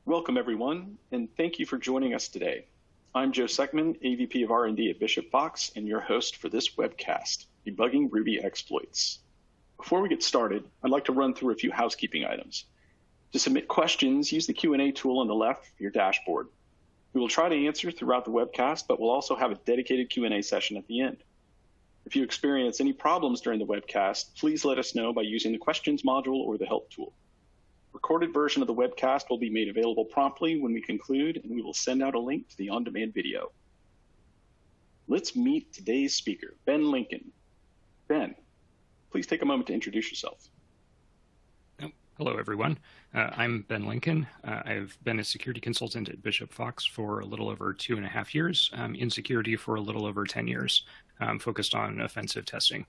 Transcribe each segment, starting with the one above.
Welcome, everyone, and thank you for joining us today. I'm Joe Seckman, AVP of R&D at Bishop Fox, and your host for this webcast, Debugging Ruby Exploits. Before we get started, I'd like to run through a few housekeeping items. To submit questions, use the Q&A tool on the left of your dashboard. We will try to answer throughout the webcast, but we'll also have a dedicated Q&A session at the end. If you experience any problems during the webcast, please let us know by using the questions module or the help tool. Recorded version of the webcast will be made available promptly when we conclude, and we will send out a link to the on-demand video. Let's meet today's speaker, Ben Lincoln. Ben, please take a moment to introduce yourself. Hello, everyone. I'm Ben Lincoln. I've been a security consultant at Bishop Fox for a little over 2.5 years, in security for a little over 10 years, focused on offensive testing.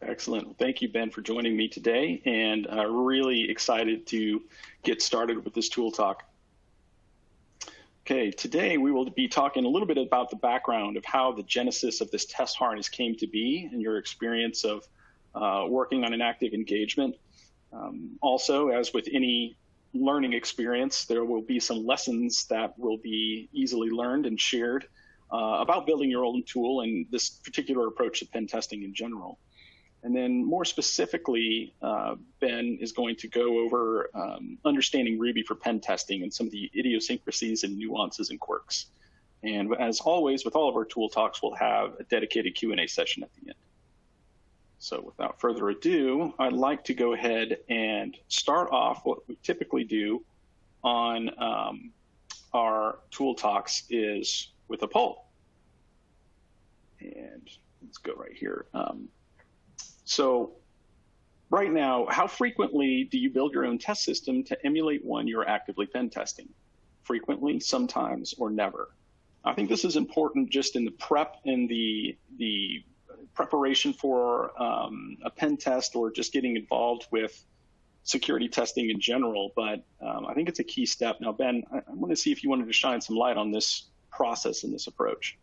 Excellent. Thank you, Ben, for joining me today, and really excited to get started with this tool talk. Okay, today we will be talking a little bit about the background of how the genesis of this test harness came to be and your experience of working on an active engagement. Also, as with any learning experience, there will be some lessons that will be easily learned and shared about building your own tool and this particular approach to pen testing in general. And then more specifically, Ben is going to go over understanding Ruby for pen testing and some of the idiosyncrasies and nuances and quirks. And as always, with all of our tool talks, we'll have a dedicated Q&A session at the end. So without further ado, I'd like to go ahead and start off what we typically do on our tool talks is with a poll. And let's go right here. So right now, how frequently do you build your own test system to emulate one you're actively pen testing? Frequently, sometimes, or never? I think this is important just in the prep and the preparation for a pen test or just getting involved with security testing in general, but I think it's a key step. Now, Ben, I want to see if you wanted to shine some light on this process and this approach.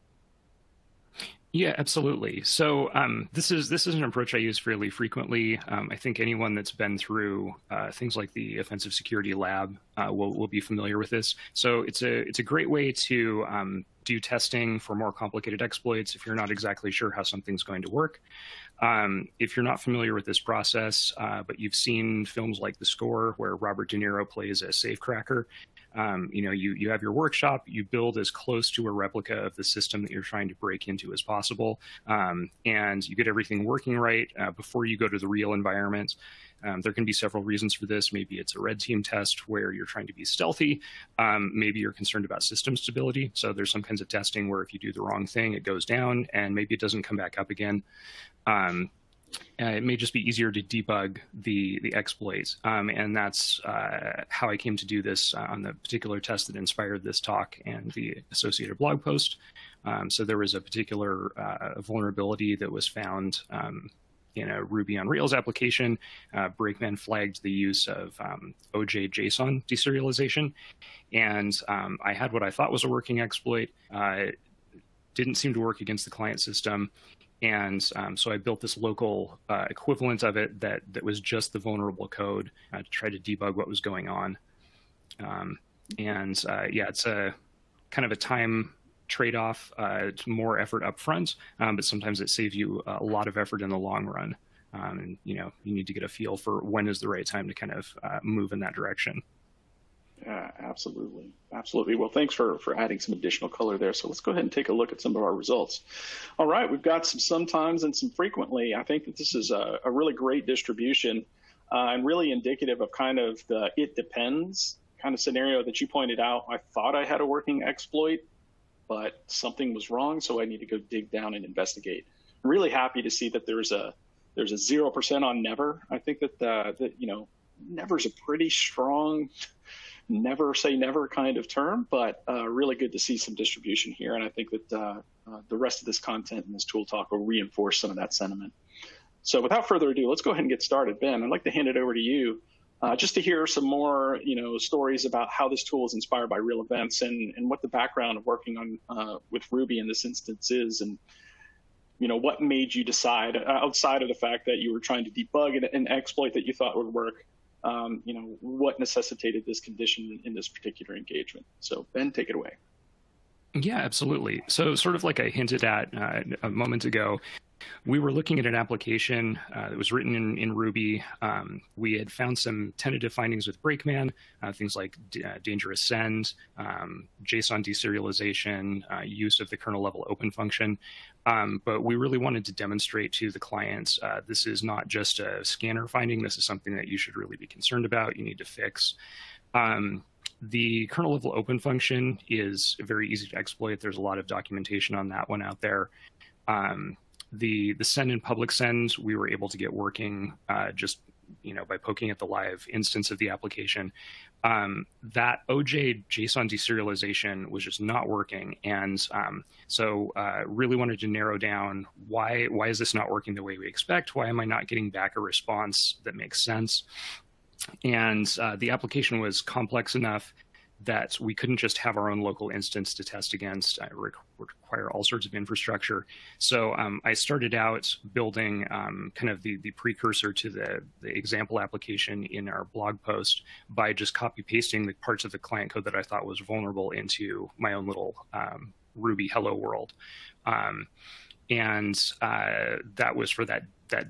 Yeah, absolutely. So this is an approach I use fairly frequently. I think anyone that's been through things like the Offensive Security Lab will be familiar with this. So it's a great way to do testing for more complicated exploits if you're not exactly sure how something's going to work. If you're not familiar with this process, but you've seen films like The Score, where Robert De Niro plays a safecracker, you have your workshop, you build as close to a replica of the system that you're trying to break into as possible, and you get everything working right before you go to the real environment. There can be several reasons for this. Maybe it's a red team test where you're trying to be stealthy. Maybe you're concerned about system stability. So there's some kinds of testing where if you do the wrong thing, it goes down, and maybe it doesn't come back up again. It may just be easier to debug the exploits. And that's how I came to do this on the particular test that inspired this talk and the associated blog post. So there was a particular vulnerability that was found in a Ruby on Rails application. Brakeman flagged the use of OJ-JSON deserialization. And I had what I thought was a working exploit. It didn't seem to work against the client system. And so I built this local equivalent of it that was just the vulnerable code to try to debug what was going on. Yeah, it's a kind of a time trade-off. It's more effort up front, but sometimes it saves you a lot of effort in the long run. And you need to get a feel for when is the right time to kind of move in that direction. Yeah, absolutely. Absolutely. Well, thanks for adding some additional color there. So let's go ahead and take a look at some of our results. All right, we've got some sometimes and some frequently. I think that this is a really great distribution and really indicative of kind of the it depends kind of scenario that you pointed out. I thought I had a working exploit, but something was wrong, so I need to go dig down and investigate. I'm really happy to see that there's a 0% on never. I think that never is a pretty strong never say never kind of term, but really good to see some distribution here. And I think that the rest of this content in this tool talk will reinforce some of that sentiment. So without further ado, let's go ahead and get started. Ben, I'd like to hand it over to you just to hear some more stories about how this tool is inspired by real events and what the background of working on with Ruby in this instance is, and what made you decide, outside of the fact that you were trying to debug an exploit that you thought would work, what necessitated this condition in this particular engagement. So Ben, take it away. Yeah, absolutely. So sort of like I hinted at a moment ago, we were looking at an application that was written in Ruby. We had found some tentative findings with Brakeman, things like dangerous send, JSON deserialization, use of the kernel level open function. But we really wanted to demonstrate to the clients, this is not just a scanner finding. This is something that you should really be concerned about. You need to fix. The kernel level open function is very easy to exploit. There's a lot of documentation on that one out there. The send and public send, we were able to get working just by poking at the live instance of the application. That OJ JSON deserialization was just not working, and so really wanted to narrow down why is this not working the way we expect? Why am I not getting back a response that makes sense? And the application was complex enough that we couldn't just have our own local instance to test against. It require all sorts of infrastructure. So I started out building kind of the precursor to the example application in our blog post by just copy pasting the parts of the client code that I thought was vulnerable into my own little Ruby hello world. And that was for that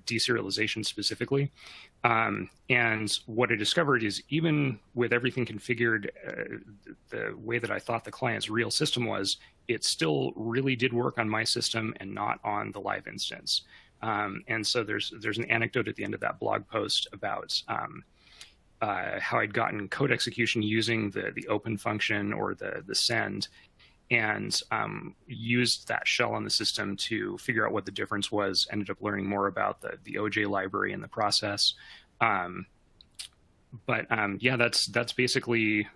deserialization specifically. And what I discovered is even with everything configured the way that I thought the client's real system was, it still really did work on my system and not on the live instance. And so there's an anecdote at the end of that blog post about how I'd gotten code execution using the open function or the send, and used that shell on the system to figure out what the difference was, ended up learning more about the OJ library in the process. But yeah, that's basically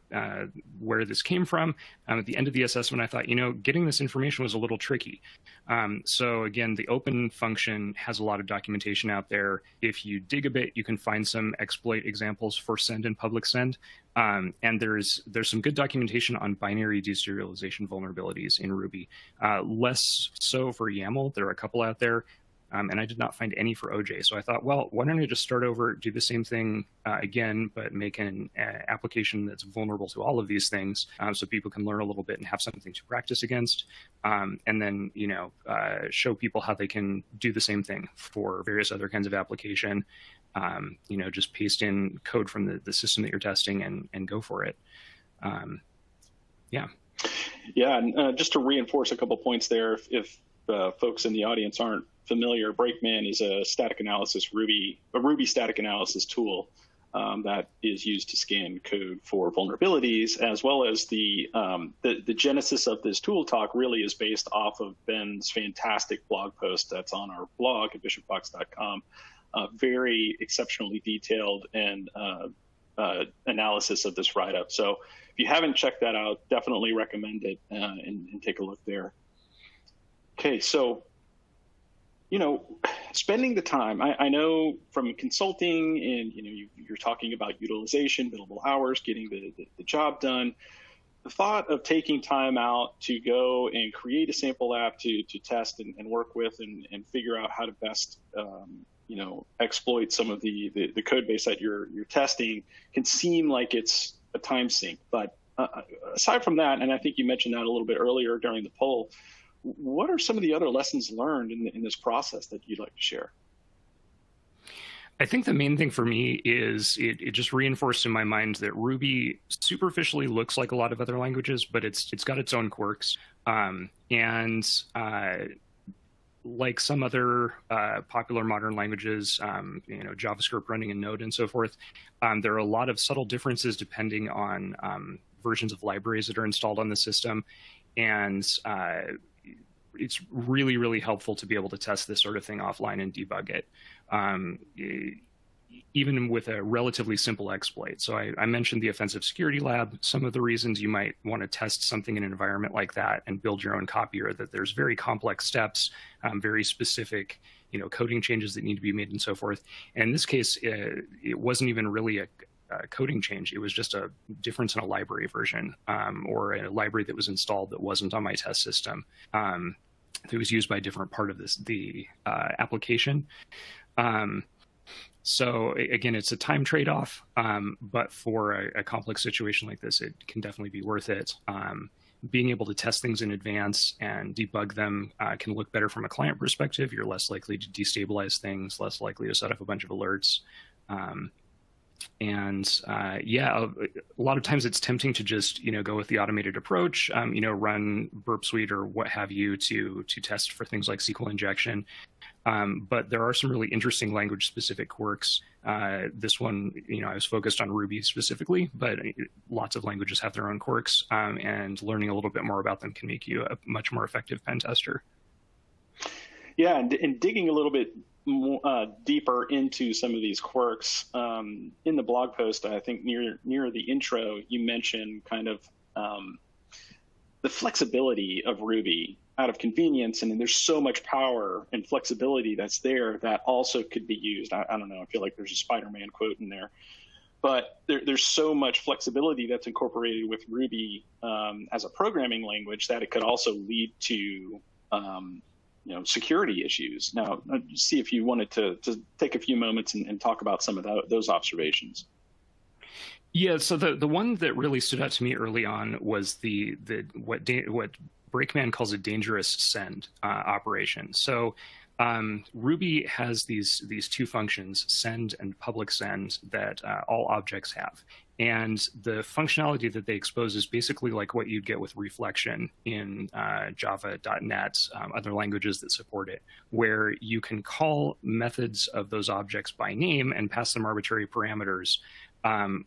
where this came from. At the end of the assessment, I thought, getting this information was a little tricky. So again, the open function has a lot of documentation out there. If you dig a bit, you can find some exploit examples for send and public send. And there's some good documentation on binary deserialization vulnerabilities in Ruby. Less so for YAML. There are a couple out there. And I did not find any for OJ. So I thought, well, why don't I just start over, do the same thing again, but make an application that's vulnerable to all of these things, so people can learn a little bit and have something to practice against. And then, show people how they can do the same thing for various other kinds of application. Just paste in code from the system that you're testing and go for it. Yeah. Yeah, and just to reinforce a couple points there, if folks in the audience aren't familiar, Brakeman is a Ruby static analysis tool that is used to scan code for vulnerabilities, as well as the genesis of this tool talk really is based off of Ben's fantastic blog post that's on our blog at bishopfox.com. Very exceptionally detailed and analysis of this write-up. So if you haven't checked that out, definitely recommend it and take a look there. Okay, so spending the time, I know from consulting and, you're talking about utilization, billable hours, getting the job done. The thought of taking time out to go and create a sample app to test and work with and figure out how to best, exploit some of the code base that you're testing can seem like it's a time sink. But aside from that, and I think you mentioned that a little bit earlier during the poll, what are some of the other lessons learned in this process that you'd like to share? I think the main thing for me is it just reinforced in my mind that Ruby superficially looks like a lot of other languages, but it's got its own quirks. Like some other popular modern languages, JavaScript running in Node and so forth, there are a lot of subtle differences depending on versions of libraries that are installed on the system. And it's really, really helpful to be able to test this sort of thing offline and debug it, even with a relatively simple exploit. So I mentioned the Offensive Security Lab. Some of the reasons you might want to test something in an environment like that and build your own copy are that there's very complex steps, very specific coding changes that need to be made and so forth. And in this case, it wasn't even really a coding change. It was just a difference in a library version or a library that was installed that wasn't on my test system that was used by a different part of the application. So again, it's a time trade-off, but for a complex situation like this, it can definitely be worth it. Being able to test things in advance and debug them can look better from a client perspective. You're less likely to destabilize things, less likely to set up a bunch of alerts. Yeah, a lot of times it's tempting to just, go with the automated approach, run Burp Suite or what have you to test for things like SQL injection. But there are some really interesting language-specific quirks. This one, I was focused on Ruby specifically, but lots of languages have their own quirks, and learning a little bit more about them can make you a much more effective pen tester. Yeah, and digging a little bit more, deeper into some of these quirks, in the blog post, I think near the intro, you mentioned kind of the flexibility of Ruby out of convenience, and there's so much power and flexibility that's there that also could be used. I don't know, I feel like there's a Spider-Man quote in there, but there's so much flexibility that's incorporated with Ruby as a programming language that it could also lead to security issues. Now, see if you wanted to take a few moments and talk about some of those observations. Yeah, so the one that really stood out to me early on was what Brakeman calls a dangerous send operation. So Ruby has these two functions, send and public send, that all objects have. And the functionality that they expose is basically like what you'd get with reflection in Java, .NET, other languages that support it, where you can call methods of those objects by name and pass them arbitrary parameters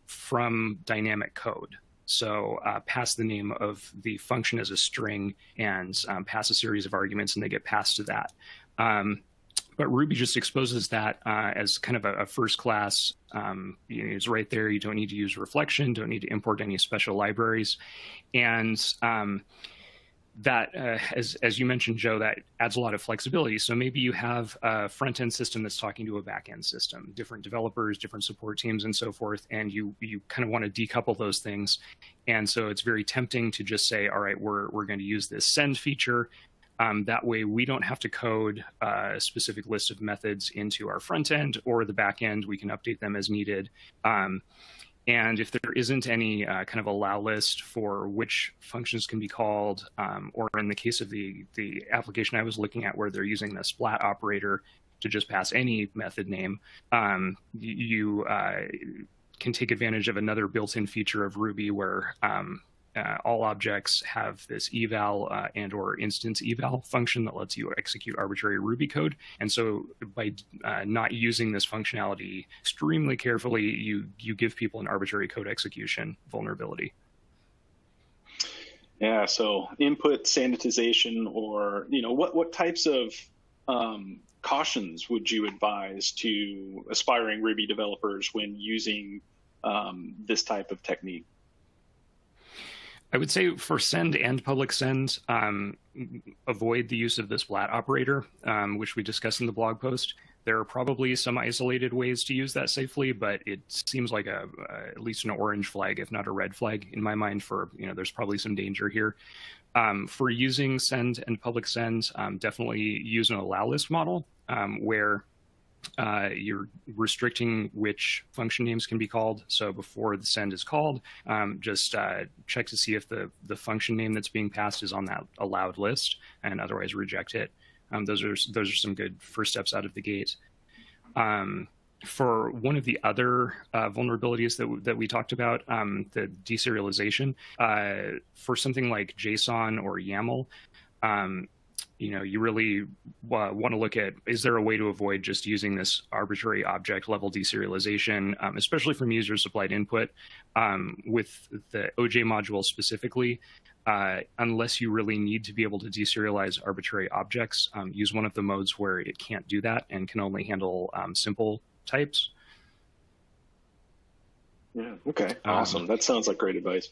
from dynamic code. So pass the name of the function as a string and pass a series of arguments, and they get passed to that. But Ruby just exposes that as kind of a first class. It's right there. You don't need to use reflection, don't need to import any special libraries. And that, as you mentioned, Joe, that adds a lot of flexibility. So maybe you have a front-end system that's talking to a back-end system, different developers, different support teams, and so forth, and you kind of want to decouple those things. And so it's very tempting to just say, all right, we're going to use this send feature. That way we don't have to code a specific list of methods into our front end or the back end. We can update them as needed. And if there isn't any kind of allow list for which functions can be called, or in the case of the application I was looking at where they're using the splat operator to just pass any method name, you can take advantage of another built-in feature of Ruby where all objects have this eval and or instance eval function that lets you execute arbitrary Ruby code. And so by not using this functionality extremely carefully, you give people an arbitrary code execution vulnerability. Yeah, so input sanitization, or what types of cautions would you advise to aspiring Ruby developers when using this type of technique? I would say for send and public send, avoid the use of the splat operator, which we discussed in the blog post. There are probably some isolated ways to use that safely, but it seems like at least an orange flag, if not a red flag, in my mind. For there's probably some danger here. For using send and public send, definitely use an allow list model where you're restricting which function names can be called. So before the send is called, just check to see if the function name that's being passed is on that allowed list, and otherwise reject it. Those are some good first steps out of the gate. For one of the other vulnerabilities that we talked about, the deserialization, for something like JSON or YAML, you really want to look at, is there a way to avoid just using this arbitrary object level deserialization, especially from user supplied input, with the OJ module specifically, unless you really need to be able to deserialize arbitrary objects, use one of the modes where it can't do that and can only handle simple types. Yeah, okay, awesome. That sounds like great advice.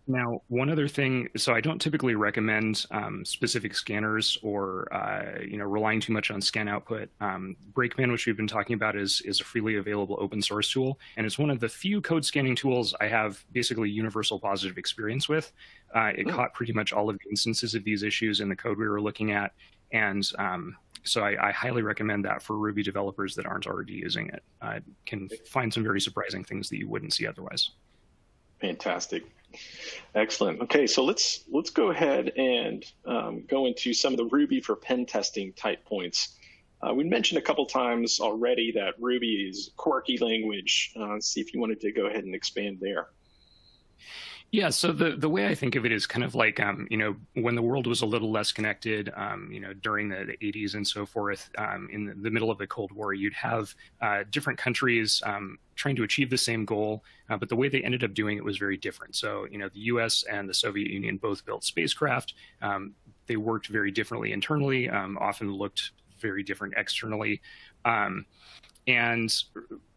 Now, one other thing, so I don't typically recommend specific scanners or relying too much on scan output. Brakeman, which we've been talking about, is a freely available open source tool, and it's one of the few code scanning tools I have basically universal positive experience with. It caught pretty much all of the instances of these issues in the code we were looking at, and So I highly recommend that for Ruby developers that aren't already using it. Can find some very surprising things that you wouldn't see otherwise. Fantastic. Excellent. Okay, so let's go ahead and go into some of the Ruby for pen testing type points. We mentioned a couple times already that Ruby is a quirky language. See if you wanted to go ahead and expand there. Yeah, so the way I think of it is kind of like, when the world was a little less connected, during the 80s and so forth, in the middle of the Cold War, you'd have different countries trying to achieve the same goal, but the way they ended up doing it was very different. So, the US and the Soviet Union both built spacecraft. They worked very differently internally, often looked very different externally. And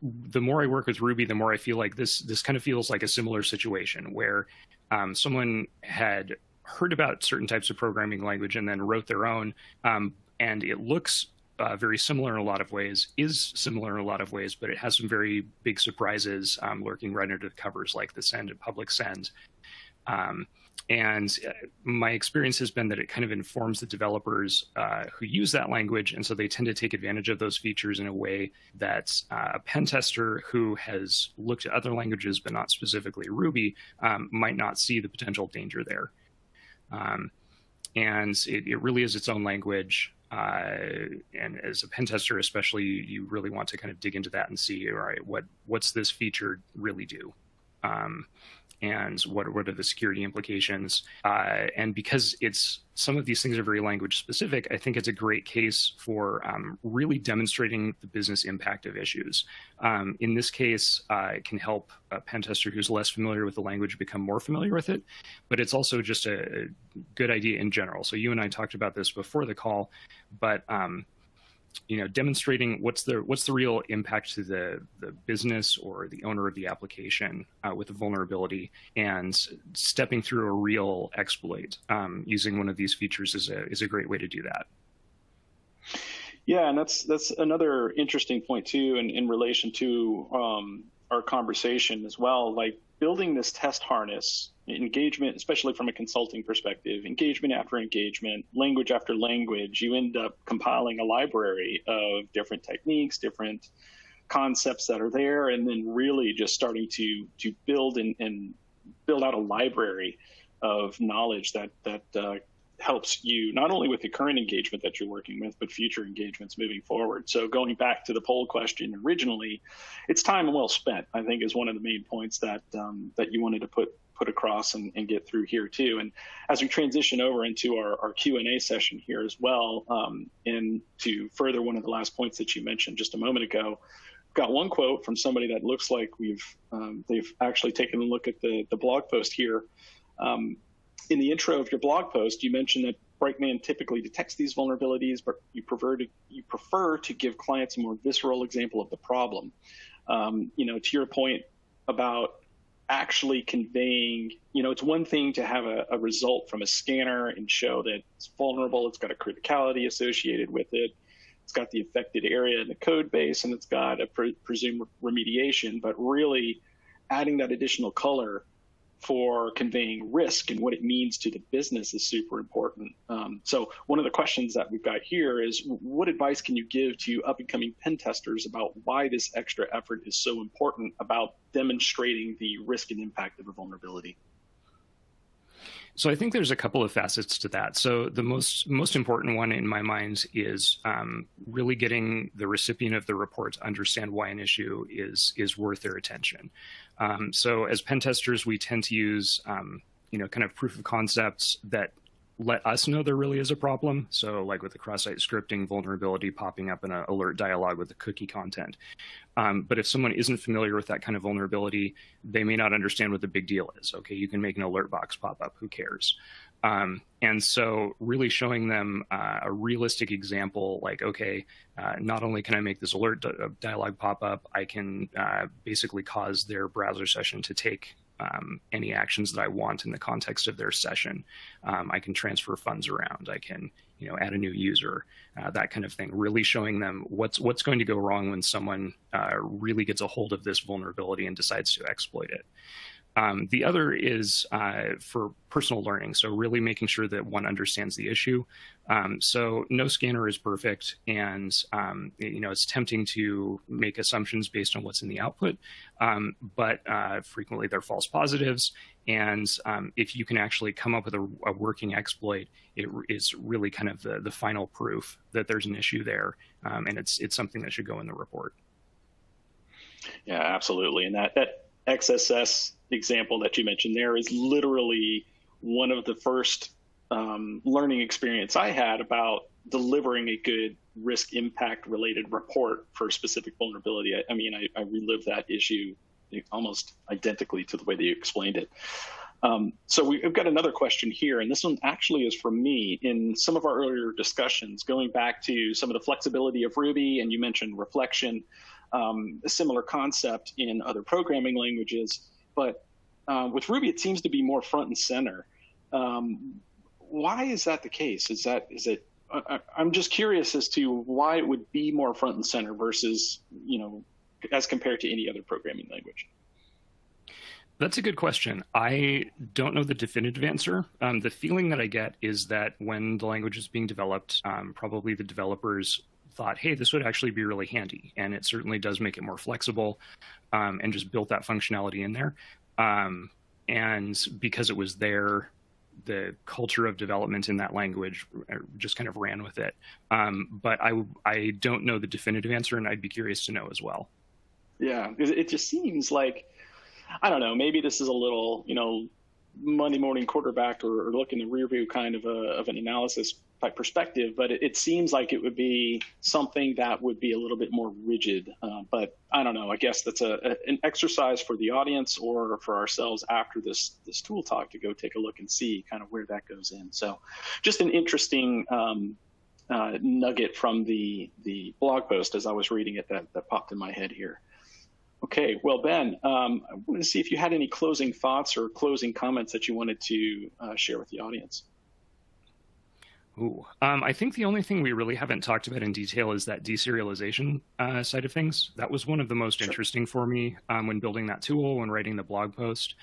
the more I work with Ruby, the more I feel like this kind of feels like a similar situation where someone had heard about certain types of programming language and then wrote their own, and it looks very similar in a lot of ways, is similar in a lot of ways, but it has some very big surprises lurking right under the covers, like the send and public send. And my experience has been that it kind of informs the developers who use that language, and so they tend to take advantage of those features in a way that a pen tester who has looked at other languages but not specifically Ruby might not see the potential danger there. And it really is its own language. And as a pen tester especially, you really want to kind of dig into that and see, all right, what's this feature really do? And what are the security implications? And because some of these things are very language specific, I think it's a great case for really demonstrating the business impact of issues. In this case, it can help a pen tester who's less familiar with the language become more familiar with it, but it's also just a good idea in general. So you and I talked about this before the call, but demonstrating what's the real impact to the business or the owner of the application with a vulnerability, and stepping through a real exploit using one of these features is a great way to do that. Yeah, and that's another interesting point too, in relation to our conversation as well. Like building this test harness, engagement, especially from a consulting perspective, engagement after engagement, language after language, you end up compiling a library of different techniques, different concepts that are there, and then really just starting to build and build out a library of knowledge that helps you not only with the current engagement that you're working with, but future engagements moving forward. So going back to the poll question originally, it's time well spent, I think, is one of the main points that you wanted to put across and get through here too. And as we transition over into our Q&A session here as well, and to further one of the last points that you mentioned just a moment ago, got one quote from somebody that looks like they've actually taken a look at the blog post here. In the intro of your blog post, you mentioned that Brakeman typically detects these vulnerabilities, but you prefer to give clients a more visceral example of the problem. To your point about actually conveying, it's one thing to have a result from a scanner and show that it's vulnerable, it's got a criticality associated with it, it's got the affected area in the code base, and it's got a presumed remediation, but really adding that additional color for conveying risk and what it means to the business is super important. So one of the questions that we've got here is, what advice can you give to up-and-coming pen testers about why this extra effort is so important about demonstrating the risk and impact of a vulnerability? So I think there's a couple of facets to that. So the most important one in my mind is really getting the recipient of the report to understand why an issue is worth their attention. So as pen testers, we tend to use kind of proof of concepts that let us know there really is a problem. So like with the cross-site scripting vulnerability popping up in an alert dialog with the cookie content. But if someone isn't familiar with that kind of vulnerability, they may not understand what the big deal is. Okay, you can make an alert box pop up, who cares? And so really showing them a realistic example, like, okay, not only can I make this alert dialog pop up, I can basically cause their browser session to take any actions that I want in the context of their session. I can transfer funds around. I can, add a new user, that kind of thing. Really showing them what's going to go wrong when someone really gets a hold of this vulnerability and decides to exploit it. The other is for personal learning, so really making sure that one understands the issue. So no scanner is perfect, and it's tempting to make assumptions based on what's in the output, but frequently they're false positives. And if you can actually come up with a working exploit, it is really kind of the final proof that there's an issue there, and it's something that should go in the report. Yeah, absolutely. And that XSS example that you mentioned there is literally one of the first learning experience I had about delivering a good risk impact related report for a specific vulnerability. I relived that issue almost identically to the way that you explained it. So we've got another question here, and this one actually is from me. In some of our earlier discussions, going back to some of the flexibility of Ruby, and you mentioned reflection, a similar concept in other programming languages, but with Ruby, it seems to be more front and center. Why is that the case? I'm just curious as to why it would be more front and center versus, as compared to any other programming language. That's a good question. I don't know the definitive answer. The feeling that I get is that when the language is being developed, probably the developers thought, hey, this would actually be really handy. And it certainly does make it more flexible, and just built that functionality in there. And because it was there, the culture of development in that language just kind of ran with it. But I don't know the definitive answer, and I'd be curious to know as well. Yeah, it just seems like, I don't know, maybe this is a little, Monday morning quarterback or look in the rear view kind of an analysis type perspective, but it seems like it would be something that would be a little bit more rigid. But I don't know, I guess that's an exercise for the audience or for ourselves after this tool talk to go take a look and see kind of where that goes in. So just an interesting nugget from the blog post as I was reading it that popped in my head here. Okay, well, Ben, I wanted to see if you had any closing thoughts or closing comments that you wanted to share with the audience. Ooh, I think the only thing we really haven't talked about in detail is that deserialization side of things. That was one of the most interesting for me when building that tool, when writing the blog post.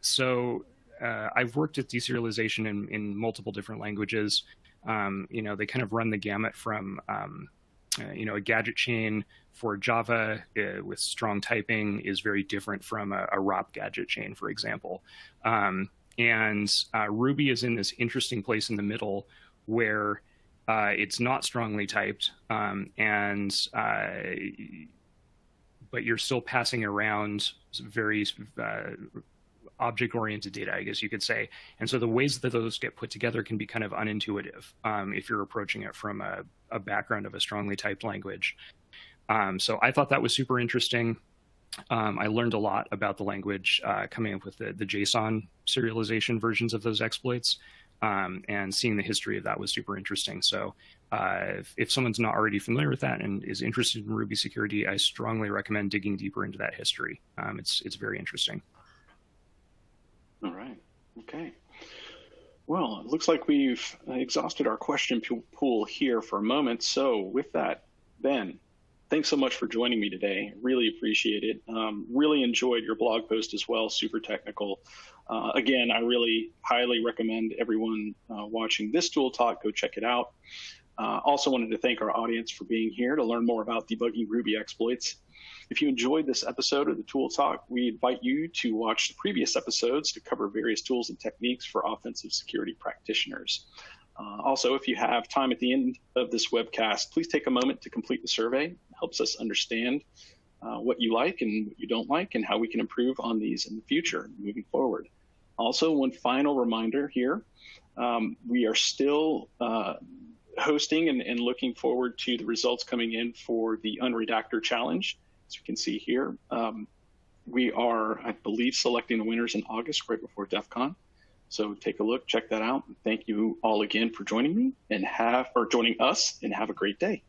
So I've worked with deserialization in multiple different languages. They kind of run the gamut from a gadget chain for Java with strong typing is very different from a ROP gadget chain, for example. And Ruby is in this interesting place in the middle where it's not strongly typed, but you're still passing around very object-oriented data, I guess you could say. And so the ways that those get put together can be kind of unintuitive if you're approaching it from a background of a strongly typed language. So I thought that was super interesting. I learned a lot about the language coming up with the JSON serialization versions of those exploits, and seeing the history of that was super interesting. So if someone's not already familiar with that and is interested in Ruby security, I strongly recommend digging deeper into that history. It's very interesting. All right. Okay. Well, it looks like we've exhausted our question pool here for a moment. So with that, Ben, thanks so much for joining me today. Really appreciate it. Really enjoyed your blog post as well. Super technical. Again, I really highly recommend everyone watching this tool talk, go check it out. Also wanted to thank our audience for being here to learn more about debugging Ruby exploits. If you enjoyed this episode of the Tool Talk, we invite you to watch the previous episodes to cover various tools and techniques for offensive security practitioners. Also, if you have time at the end of this webcast, please take a moment to complete the survey. It helps us understand what you like and what you don't like and how we can improve on these in the future moving forward. Also, one final reminder here, we are still hosting and looking forward to the results coming in for the Unredactor Challenge. As you can see here, we are, I believe, selecting the winners in August, right before DEF CON. So take a look, check that out. Thank you all again for joining me and joining us, and have a great day.